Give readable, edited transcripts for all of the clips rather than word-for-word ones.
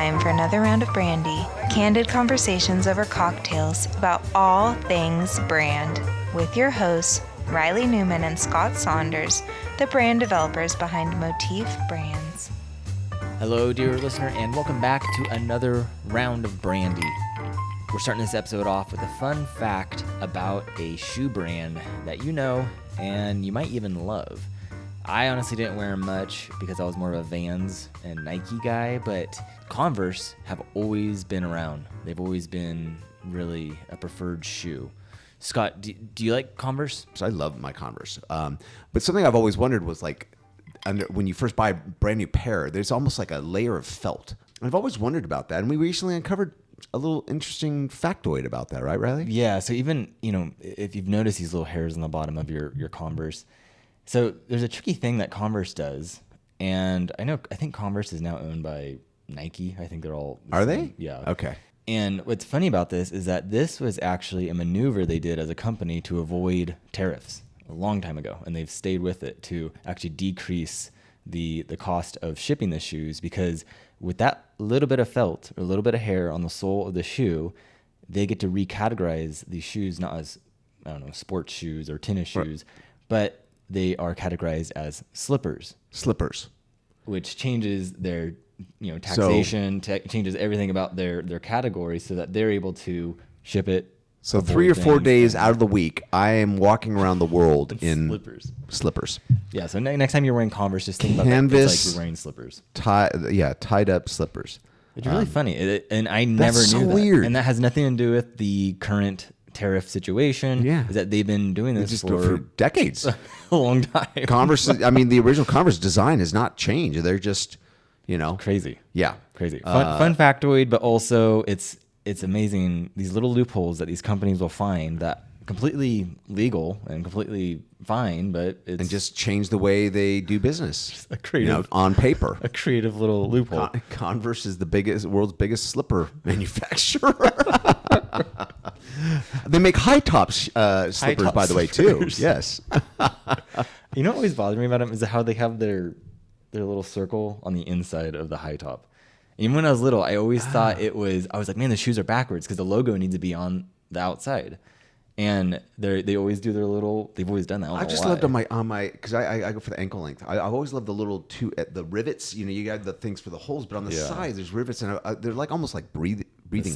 time for another round of Brandy. Candid conversations over cocktails about all things brand. With your hosts, Reilly Newman and Scott Saunders, the brand developers behind Motif Brands. Hello, dear listener, and welcome back to another round of Brandy. We're starting this episode off with a fun fact about a shoe brand that you know and you might even love. I honestly didn't wear them much because I was more of a Vans and Nike guy, but Converse have always been around. They've always been really a preferred shoe. Scott, do you like Converse? So I love my Converse. But something I've always wondered was like, when you first buy a brand new pair, there's almost like a layer of felt. I've always wondered about that. And we recently uncovered a little interesting factoid about that, right, Reilly? Yeah. So even, if you've noticed these little hairs on the bottom of your Converse, so there's a tricky thing that Converse does. And I think Converse is now owned by Nike. I think they're all... Are they? Yeah. Okay. And what's funny about this is that this was actually a maneuver they did as a company to avoid tariffs a long time ago. And they've stayed with it to actually decrease the cost of shipping the shoes, because with that little bit of felt or a little bit of hair on the sole of the shoe, they get to recategorize these shoes not as, sports shoes or tennis shoes, but they are categorized as slippers. Slippers. Which changes their taxation, changes everything about their category so that they're able to ship it. So 3 or 4 days out of the week, I am walking around the world in slippers. Yeah, so next time you're wearing Converse, just think about that. It's like you're wearing slippers. Tied up slippers. It's really funny, and I never knew that. Weird. And that has nothing to do with the current tariff situation. Yeah. Is that they've been doing this for decades. A long time. Converse, the original Converse design has not changed. They're just, Crazy. Yeah. Crazy. Fun factoid, but also it's amazing, these little loopholes that these companies will find that completely legal and completely fine, but it's... And just change the way they do business. A creative... on paper. A creative little loophole. Converse is the world's biggest slipper manufacturer. They make high top slippers, by the way, too. Yes. What always bothers me about them is how they have their little circle on the inside of the high top. Even when I was little, I always thought I was like, man, the shoes are backwards because the logo needs to be on the outside. And they always do their little, they've always done that. I just loved on my, because I go for the ankle length. I've always loved the little the rivets. You got the things for the holes, but on the sides there's rivets, and they're like almost like breathing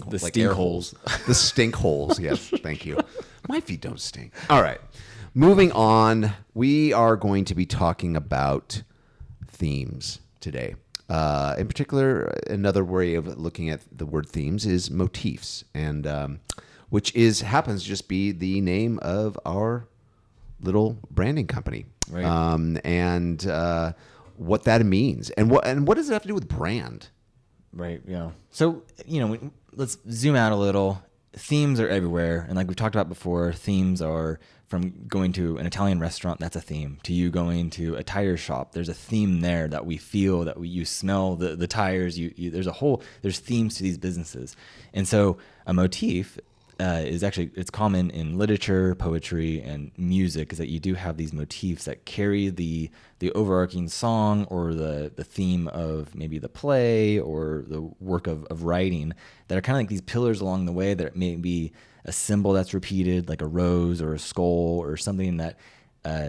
holes, like air holes. The stink holes. Yes, thank you. My feet don't stink. All right, moving on. We are going to be talking about themes today. In particular, another way of looking at the word themes is motifs, and which happens to just be the name of our little branding company, right? And what that means, and what does it have to do with brand? Right. Yeah. So let's zoom out a little. Themes are everywhere, and like we've talked about before, themes are from going to an Italian restaurant, that's a theme, to you going to a tire shop. There's a theme there that we feel, that you smell the tires. There's themes to these businesses, and so a motif is actually, it's common in literature, poetry, and music, is that you do have these motifs that carry the overarching song or the theme of maybe the play or the work of writing, that are kind of like these pillars along the way, that may be a symbol that's repeated, like a rose or a skull or something that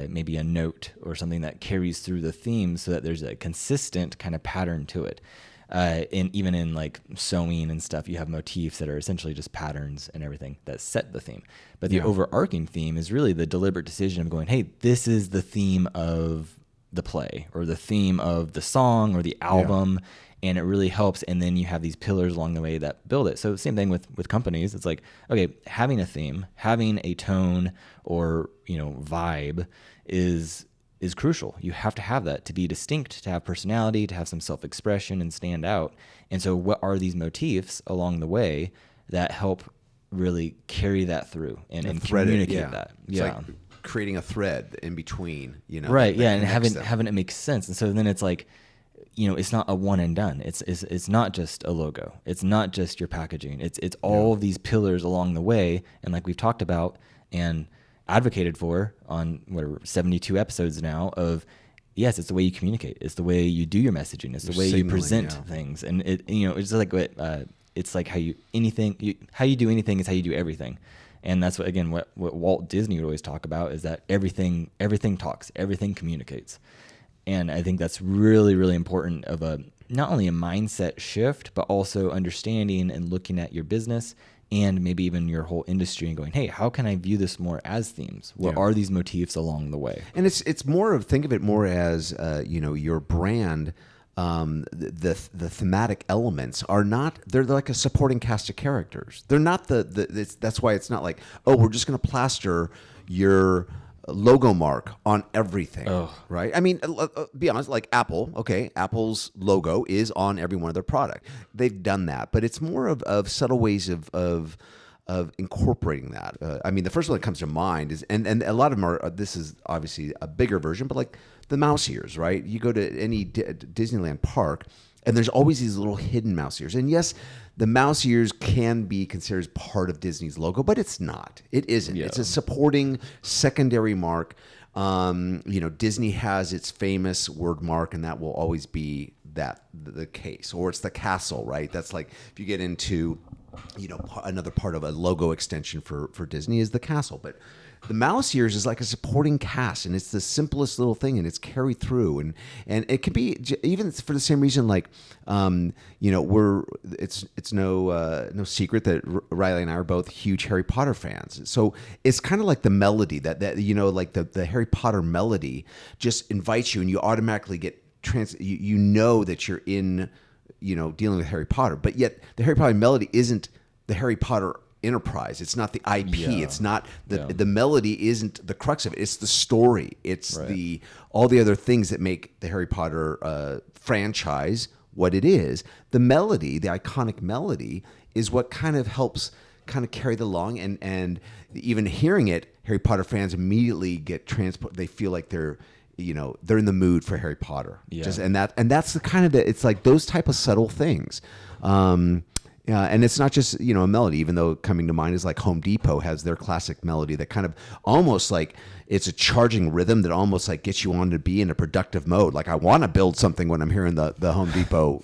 maybe a note or something that carries through the theme, so that there's a consistent kind of pattern to it. And even in like sewing and stuff, you have motifs that are essentially just patterns and everything that set the theme. But the overarching theme is really the deliberate decision of going, hey, this is the theme of the play or the theme of the song or the album. And it really helps. And then you have these pillars along the way that build it. So same thing with companies. It's like, okay, having a theme, having a tone or, vibe is crucial. You have to have that to be distinct, to have personality, to have some self-expression and stand out. And so what are these motifs along the way that help really carry that through and communicate that? It's like creating a thread in between, Right, yeah, and having it make sense. And so then it's like, it's not a one and done. It's not just a logo. It's not just your packaging. It's all of these pillars along the way. And like we've talked about and advocated for on 72 episodes now of, yes, it's the way you communicate. It's the way you do your messaging. It's the way you present things. And it's like what it's like how you do anything is how you do everything. And that's what Walt Disney would always talk about, is that everything talks, everything communicates. And I think that's really, really important of not only a mindset shift, but also understanding and looking at your business and maybe even your whole industry and going, hey, how can I view this more as themes? What are these motifs along the way? And it's more of, think of it more as, your brand, the thematic elements are not, they're like a supporting cast of characters. They're not that's why it's not like, oh, we're just going to plaster your logo mark on everything, right? I mean, be honest, like Apple, okay, Apple's logo is on every one of their product. They've done that, but it's more of subtle ways of incorporating that. I mean, the first one that comes to mind is, and a lot of them are, this is obviously a bigger version, but like the mouse ears, right? You go to any Disneyland park, and there's always these little hidden mouse ears. And yes, the mouse ears can be considered as part of Disney's logo, but it's not. It isn't. Yeah. It's a supporting secondary mark. Disney has its famous word mark, and that will always be the case. Or it's the castle, right? That's like, if you get into, another part of a logo extension for Disney is the castle. But the mouse ears is like a supporting cast, and it's the simplest little thing, and it's carried through, and it can be even for the same reason. Like, it's no secret that Reilly and I are both huge Harry Potter fans. So it's kind of like the melody that like the Harry Potter melody just invites you, and you automatically get you know that you're in dealing with Harry Potter, but yet the Harry Potter melody isn't the Harry Potter enterprise. It's not the IP. Yeah. It's not the melody isn't the crux of it. It's the story. It's all the other things that make the Harry Potter franchise what it is. The melody, the iconic melody, is what kind of helps carry it along. And even hearing it, Harry Potter fans immediately get transport. They feel like they're in the mood for Harry Potter. Yeah. And that's the kind of it's like those type of subtle things. And it's not just, a melody, even though coming to mind is like Home Depot has their classic melody that kind of almost like it's a charging rhythm that almost like gets you on to be in a productive mode. Like, I want to build something when I'm hearing the Home Depot,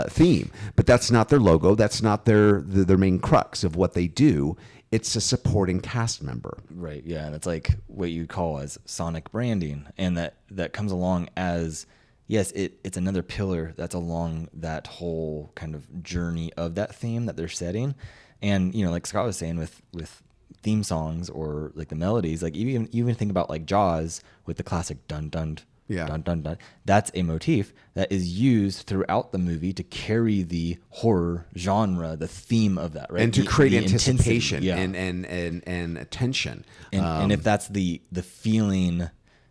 theme, but that's not their logo. That's not their main crux of what they do. It's a supporting cast member. Right. Yeah. And it's like what you call as sonic branding. And that comes along as, yes, it's another pillar that's along that whole kind of journey of that theme that they're setting. And, like Scott was saying with theme songs or like the melodies, like even think about like Jaws with the classic dun dun. Yeah. Dun, dun, dun. That's a motif that is used throughout the movie to carry the horror genre, the theme of that, right? And to create anticipation and attention. And if that's the feeling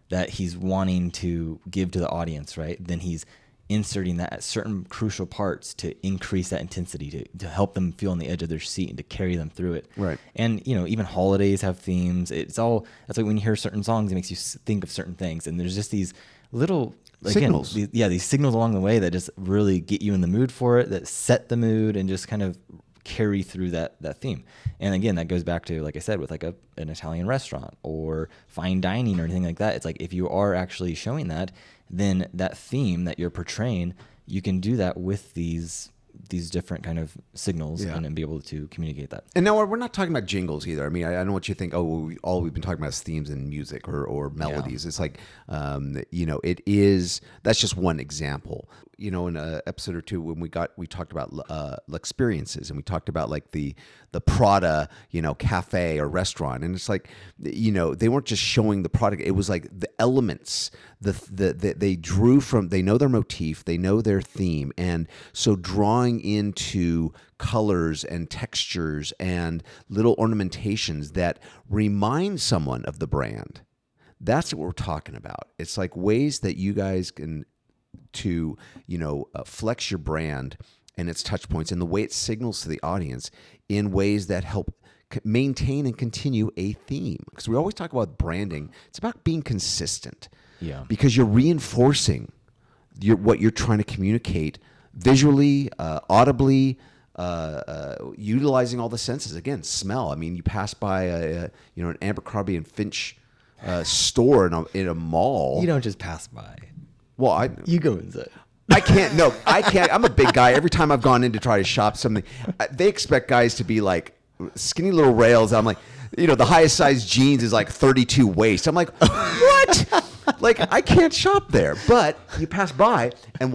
that he's wanting to give to the audience, right? Then he's inserting that at certain crucial parts to increase that intensity, to help them feel on the edge of their seat and to carry them through it. Right. And, even holidays have themes. That's why when you hear certain songs, it makes you think of certain things. And there's just these little signals. These signals along the way that just really get you in the mood for it, that set the mood and just kind of carry through that theme. And again, that goes back to, like I said, with like an Italian restaurant or fine dining or anything like that. It's like, if you are actually showing that, then that theme that you're portraying, you can do that with these different kind of signals and be able to communicate that. And now we're not talking about jingles either. I mean, I know what you think. Oh, all we've been talking about is themes and music or melodies. Yeah. It's like, it is. That's just one example. In an episode or two when we talked about experiences, and we talked about like the Prada, cafe or restaurant, and it's like, they weren't just showing the product. It was like the elements they drew from. They know their motif, they know their theme, and so drawing into colors and textures and little ornamentations that remind someone of the brand. That's what we're talking about. It's like ways that you guys can to flex your brand and its touch points and the way it signals to the audience in ways that help maintain and continue a theme. Because we always talk about branding. It's about being consistent. Yeah. Because you're reinforcing what you're trying to communicate visually, audibly, utilizing all the senses. Again, smell. I mean, you pass by an Abercrombie and Fitch store in a mall. You don't just pass by. Well, you go inside. I can't. No, I can't. I'm a big guy. Every time I've gone in to try to shop something, they expect guys to be like skinny little rails. I'm like, the highest size jeans is like 32 waist. I'm like, what? Like, I can't shop there. But you pass by, and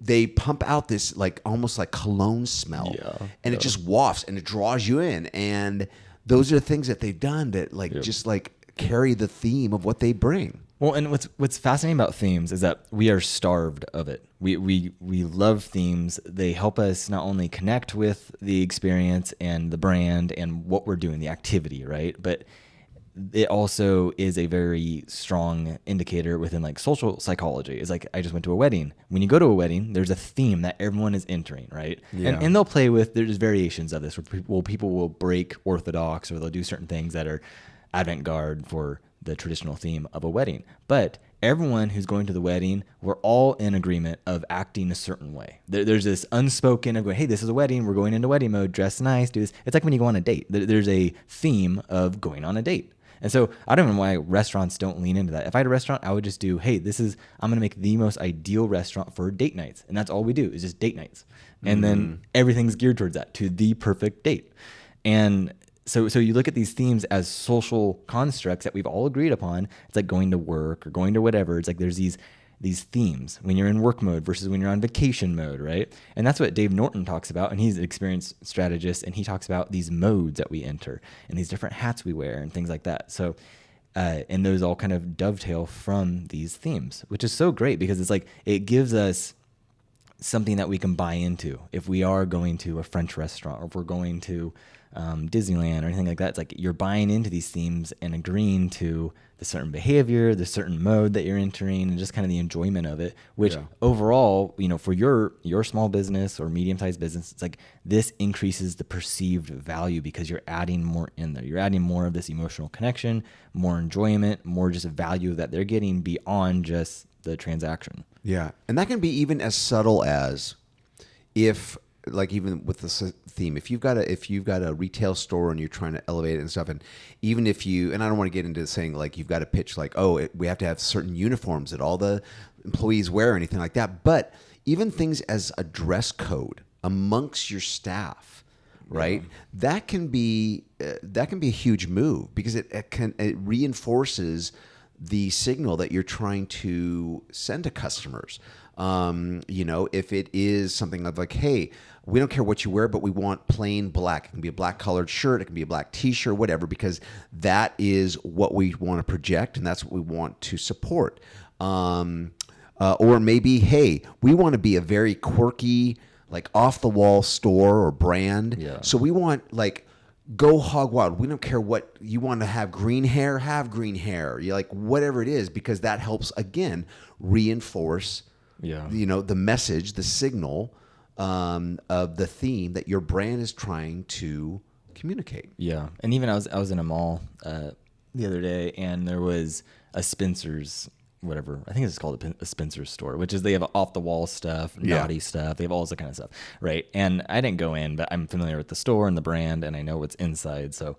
they pump out this like almost like cologne smell, and it just wafts and it draws you in. And those are the things that they've done that just like carry the theme of what they bring. Well, and what's fascinating about themes is that we are starved of it. We love themes. They help us not only connect with the experience and the brand and what we're doing, the activity, right? But it also is a very strong indicator within like social psychology. It's like, I just went to a wedding. When you go to a wedding, there's a theme that everyone is entering, right? Yeah. And they'll play with, there's variations of this where people will break orthodox, or they'll do certain things that are avant-garde for the traditional theme of a wedding. But everyone who's going to the wedding, we're all in agreement of acting a certain way. There's this unspoken of going, hey, this is a wedding. We're going into wedding mode. Dress nice. Do this. It's like when you go on a date. There's a theme of going on a date. And so I don't know why restaurants don't lean into that. If I had a restaurant, I would just do, hey, I'm going to make the most ideal restaurant for date nights. And that's all we do is just date nights. And then everything's geared towards that, to the perfect date. And so you look at these themes as social constructs that we've all agreed upon. It's like going to work or going to whatever. It's like there's these themes when you're in work mode versus when you're on vacation mode, right? And that's what Dave Norton talks about, and he's an experienced strategist, and he talks about these modes that we enter and these different hats we wear and things like that. So, and those all kind of dovetail from these themes, which is so great because it's like it gives us something that we can buy into. If we are going to a French restaurant, or if we're going to Disneyland or anything like that, it's like you're buying into these themes and agreeing to the certain behavior, the certain mode that you're entering, and just kind of the enjoyment of it, which overall, for your small business or medium-sized business, it's like this increases the perceived value because you're adding more in there. You're adding more of this emotional connection, more enjoyment, more just value that they're getting beyond just the transaction. Yeah. And that can be even as subtle as even with the theme, if you've got a retail store and you're trying to elevate it and stuff, and even if and I don't want to get into saying like you've got to pitch like, we have to have certain uniforms that all the employees wear or anything like that, but even things as a dress code amongst your staff, right? That can be a huge move because it reinforces the signal that you're trying to send to customers. If it is something of like, hey, we don't care what you wear, but we want plain black. It can be a black colored shirt. It can be a black t-shirt, whatever, because that is what we want to project and that's what we want to support. Or maybe, hey, we want to be a very quirky, like off the wall store or brand. Yeah. So we want like, go hog wild. We don't care what you want to have green hair, have green hair. You like whatever it is, because that helps again reinforce the message, the signal of the theme that your brand is trying to communicate. Yeah. And even I was in a mall the other day, and there was a Spencer's, whatever, I think it's called a Spencer's store, which is they have off the wall stuff, naughty stuff. They have all this kind of stuff, right? And I didn't go in, but I'm familiar with the store and the brand, and I know what's inside. So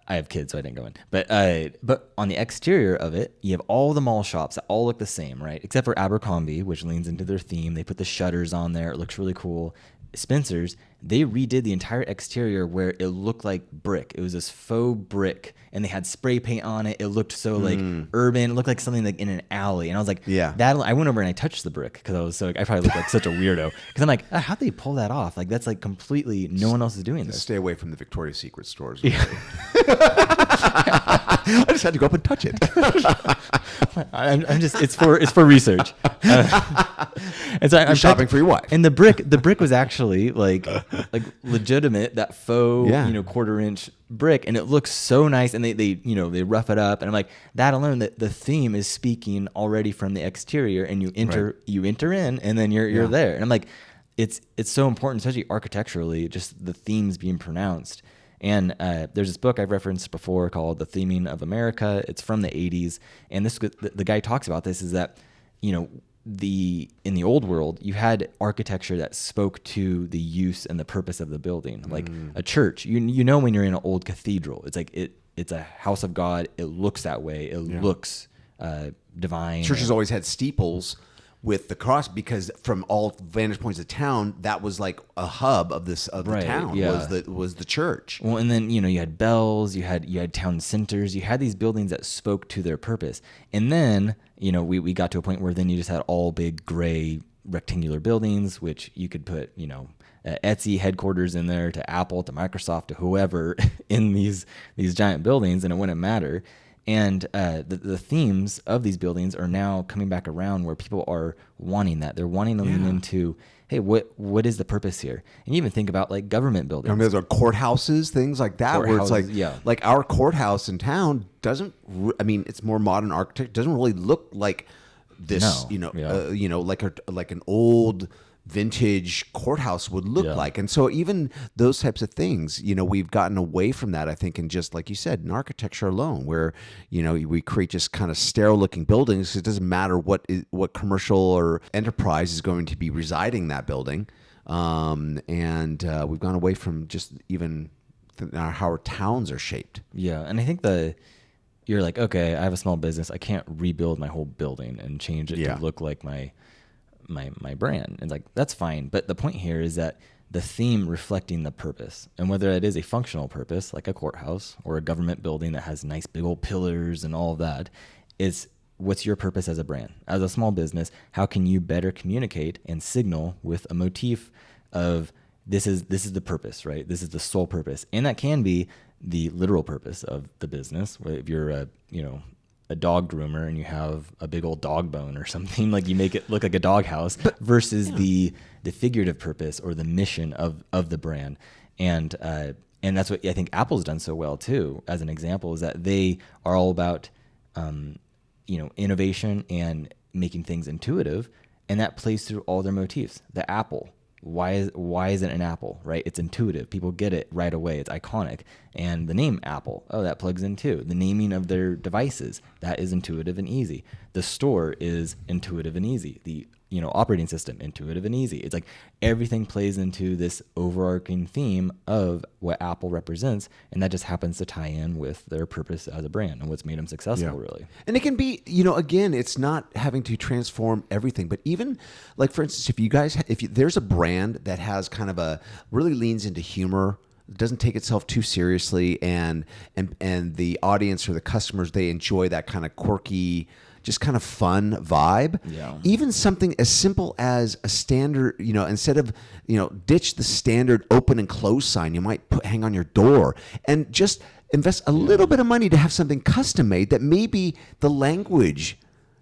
I have kids, so I didn't go in. But on the exterior of it, you have all the mall shops that all look the same, right? Except for Abercrombie, which leans into their theme. They put the shutters on there. It looks really cool. Spencer's, they redid the entire exterior where it looked like brick. It was this faux brick, and they had spray paint on it. It looked so like urban. It looked like something like in an alley. And I was like, I went over and I touched the brick because I was I probably looked like such a weirdo. Because I'm like, how'd they pull that off? Like that's like completely, no one else is doing this. Stay away from the Victoria's Secret stores. Yeah. I just had to go up and touch it. I'm just, it's for research. And so I'm shopping for your wife. And the brick was actually like legitimate, that faux, 1/4-inch brick, and it looks so nice. And they rough it up, and I'm like, that alone, the theme is speaking already from the exterior, and you enter in, and then you're there. And I'm like, it's so important, especially architecturally, just the themes being pronounced. And there's this book I've referenced before called The Theming of America. It's from the 80s. And the guy talks about this is that, in the old world, you had architecture that spoke to the use and the purpose of the building. Like a church, when you're in an old cathedral, it's like it's a house of God. It looks that way. It looks divine. Churches always had steeples with the cross because from all vantage points of town, that was like a hub of the town was the church. Well, and then you had bells, you had town centers, you had these buildings that spoke to their purpose, and then we got to a point where then you just had all big gray rectangular buildings, which you could put Etsy headquarters in there, to Apple, to Microsoft, to whoever in these giant buildings, and it wouldn't matter. And the themes of these buildings are now coming back around where people are wanting that. They're wanting to lean into, hey, what is the purpose here? And you even think about like government buildings. Those are courthouses, things like that, where it's like, like our courthouse in town doesn't, it's more modern architecture, doesn't really look like this, like an old vintage courthouse would look like. And so even those types of things, we've gotten away from that, I think, in just like you said, in architecture alone, where we create just kind of sterile looking buildings. It doesn't matter what commercial or enterprise is going to be residing in that building, and we've gone away from just even how our towns are shaped. And I think you're like, okay, I have a small business, I can't rebuild my whole building and change it to look like my brand. And like, that's fine. But the point here is that the theme reflecting the purpose, and whether it is a functional purpose like a courthouse or a government building that has nice big old pillars and all of that, is what's your purpose as a brand, as a small business? How can you better communicate and signal with a motif of this is the purpose, right? This is the sole purpose. And that can be the literal purpose of the business. If you're a dog groomer and you have a big old dog bone or something, like you make it look like a dog house, versus the figurative purpose or the mission of the brand. And that's what I think Apple's done so well too, as an example, is that they are all about, innovation and making things intuitive. And that plays through all their motifs. The apple. Why is it an apple, right? It's intuitive. People get it right away. It's iconic. And the name Apple, that plugs in too. The naming of their devices, that is intuitive and easy. The store is intuitive and easy. The operating system, intuitive and easy. It's like everything plays into this overarching theme of what Apple represents, and that just happens to tie in with their purpose as a brand and what's made them successful, really. And it can be, again, it's not having to transform everything, but even like, for instance, if there's a brand that has kind of really leans into humor, doesn't take itself too seriously, and the audience or the customers, they enjoy that kind of quirky, just kind of fun vibe. Even something as simple as a standard, instead of, ditch the standard open and close sign you might hang on your door, and just invest a little bit of money to have something custom made that maybe the language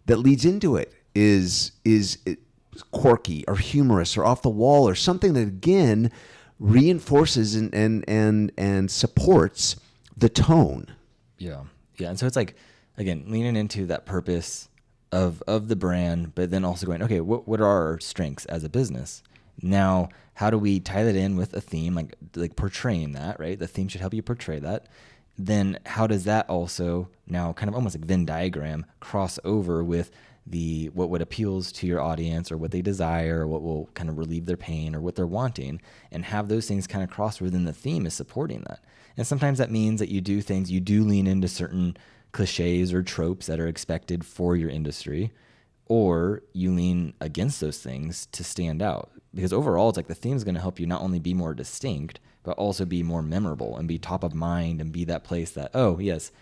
that leads into it is quirky or humorous or off the wall, or something that again reinforces and supports the tone. And so it's like, again, leaning into that purpose of the brand, but then also going, okay, what are our strengths as a business? Now, how do we tie that in with a theme, like portraying that, right? The theme should help you portray that. Then how does that also now kind of almost like Venn diagram cross over with what appeals to your audience, or what they desire, or what will kind of relieve their pain, or what they're wanting, and have those things kind of cross within the theme is supporting that. And sometimes that means that you do lean into certain cliches or tropes that are expected for your industry, or you lean against those things to stand out. Because overall, it's like the theme is going to help you not only be more distinct, but also be more memorable and be top of mind, and be that place that, oh yes,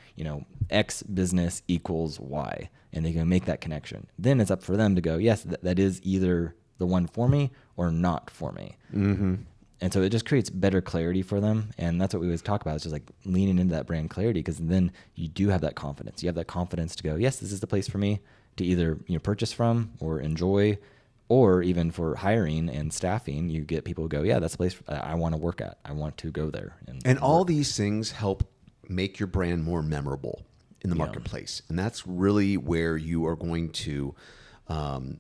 X business equals Y, and they can make that connection. Then it's up for them to go, yes, that is either the one for me or not for me. Mm-hmm. And so it just creates better clarity for them. And that's what we always talk about. It's just like leaning into that brand clarity, because then you do have that confidence. You have that confidence to go, yes, this is the place for me to either purchase from or enjoy, or even for hiring and staffing, you get people who go, yeah, that's the place I want to work at. I want to go there. And all these things help make your brand more memorable in the marketplace. And that's really where you are going to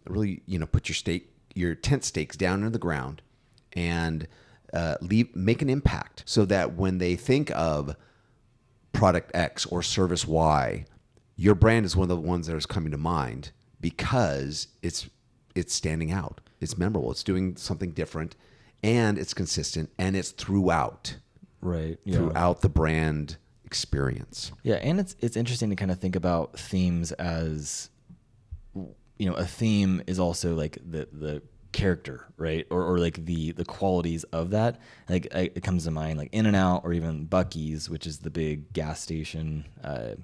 really, put your tent stakes down into the ground and make an impact, so that when they think of product X or service Y, your brand is one of the ones that is coming to mind, because it's standing out, it's memorable, it's doing something different, and it's consistent, and it's throughout the brand experience. Yeah, and it's interesting to kind of think about themes as, a theme is also like the character, right? Or like the qualities of that. Like it comes to mind like In-N-Out or even Buc-ee's, which is the big gas station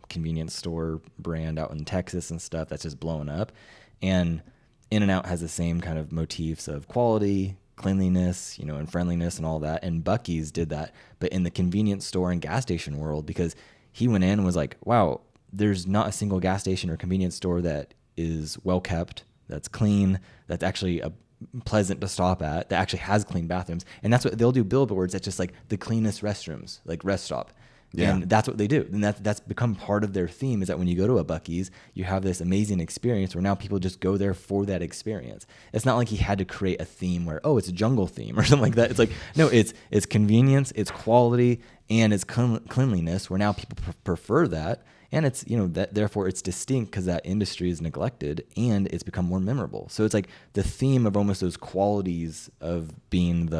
convenience store brand out in Texas and stuff that's just blowing up. And In-N-Out has the same kind of motifs of quality, cleanliness, and friendliness and all that. And Buc-ee's did that, but in the convenience store and gas station world, because he went in and was like, wow, there's not a single gas station or convenience store that is well kept, that's clean, that's actually pleasant to stop at, that actually has clean bathrooms. And that's what they'll do, billboards that's just like the cleanest restrooms, like rest stop. Yeah. And that's what they do. And that's become part of their theme, is that when you go to a Buc-ee's, you have this amazing experience where now people just go there for that experience. It's not like he had to create a theme where, it's a jungle theme or something like that. It's like, no, it's convenience, it's quality, and it's cleanliness, where now people prefer that. And it's, that therefore it's distinct because that industry is neglected and it's become more memorable. So it's like the theme of almost those qualities of being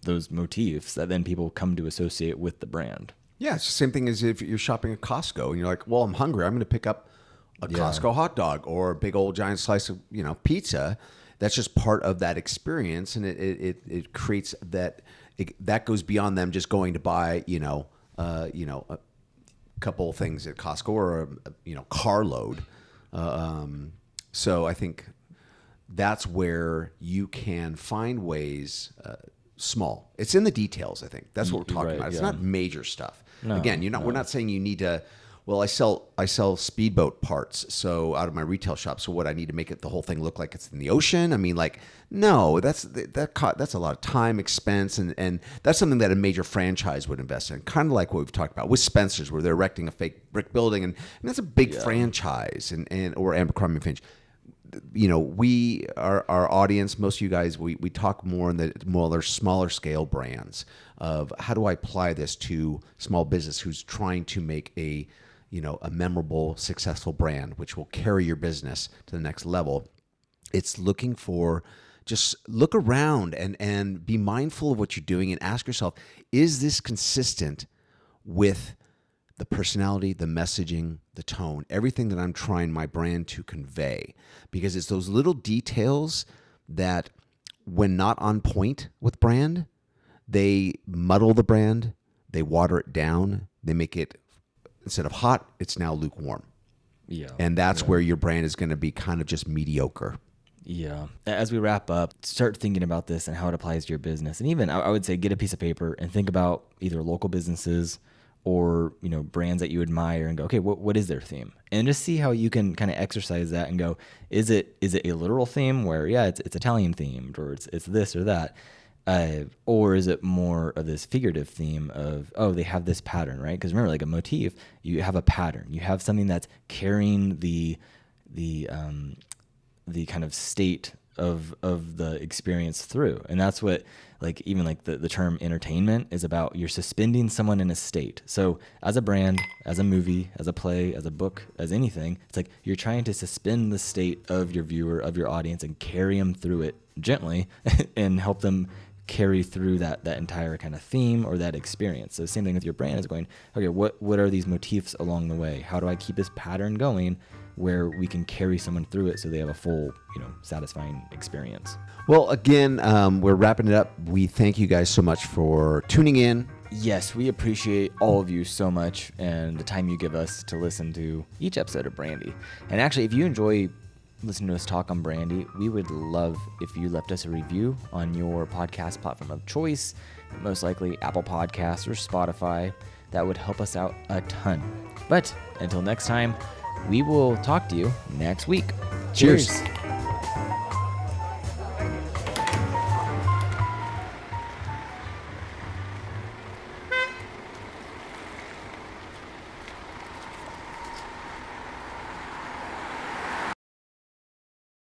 those motifs that then people come to associate with the brand. Yeah, it's the same thing as if you're shopping at Costco and you're like, well, I'm hungry. I'm going to pick up a Costco hot dog or a big old giant slice of, pizza. That's just part of that experience. And it creates that goes beyond them just going to buy, a couple of things at Costco or a carload. So I think that's where you can find ways. Small. It's in the details. I think that's what we're talking about. It's not major stuff. No, again, we're not saying you need to. Well, I sell speedboat parts, so out of my retail shop. So what, I need to make the whole thing look like it's in the ocean? I mean, like, no, that's a lot of time, expense, and that's something that a major franchise would invest in. Kind of like what we've talked about with Spencer's, where they're erecting a fake brick building, and that's a big franchise, and or Abercrombie and Fitch. Our audience, most of you guys, we talk more in the more smaller scale brands of how do I apply this to small business who's trying to make a memorable, successful brand, which will carry your business to the next level. It's looking for, just look around and be mindful of what you're doing and ask yourself, is this consistent with the personality, the messaging, the tone, everything that I'm trying my brand to convey? Because it's those little details that, when not on point with brand, they muddle the brand, they water it down, they make it, instead of hot, it's now lukewarm. Yeah. And that's where your brand is going to be kind of just mediocre. Yeah. As we wrap up, start thinking about this and how it applies to your business. And even, I would say, get a piece of paper and think about either local businesses or brands that you admire and go, okay, what is their theme? And just see how you can kind of exercise that and go, is it a literal theme where it's Italian themed, or it's this or that, or is it more of this figurative theme of, they have this pattern, right? Because remember, like a motif, you have a pattern, you have something that's carrying the kind of state of the experience through. And that's what, like, even like the term entertainment is about. You're suspending someone in a state. So as a brand, as a movie, as a play, as a book, as anything, it's like you're trying to suspend the state of your viewer, of your audience, and carry them through it gently and help them carry through that entire kind of theme or that experience. So same thing with your brand, is going, okay, what are these motifs along the way? How do I keep this pattern going where we can carry someone through it so they have a full, satisfying experience? Well, again, we're wrapping it up. We thank you guys so much for tuning in. Yes, we appreciate all of you so much and the time you give us to listen to each episode of Brandy. And actually, if you enjoy listening to us talk on Brandy, we would love if you left us a review on your podcast platform of choice, most likely Apple Podcasts or Spotify. That would help us out a ton. But until next time, we will talk to you next week. Cheers.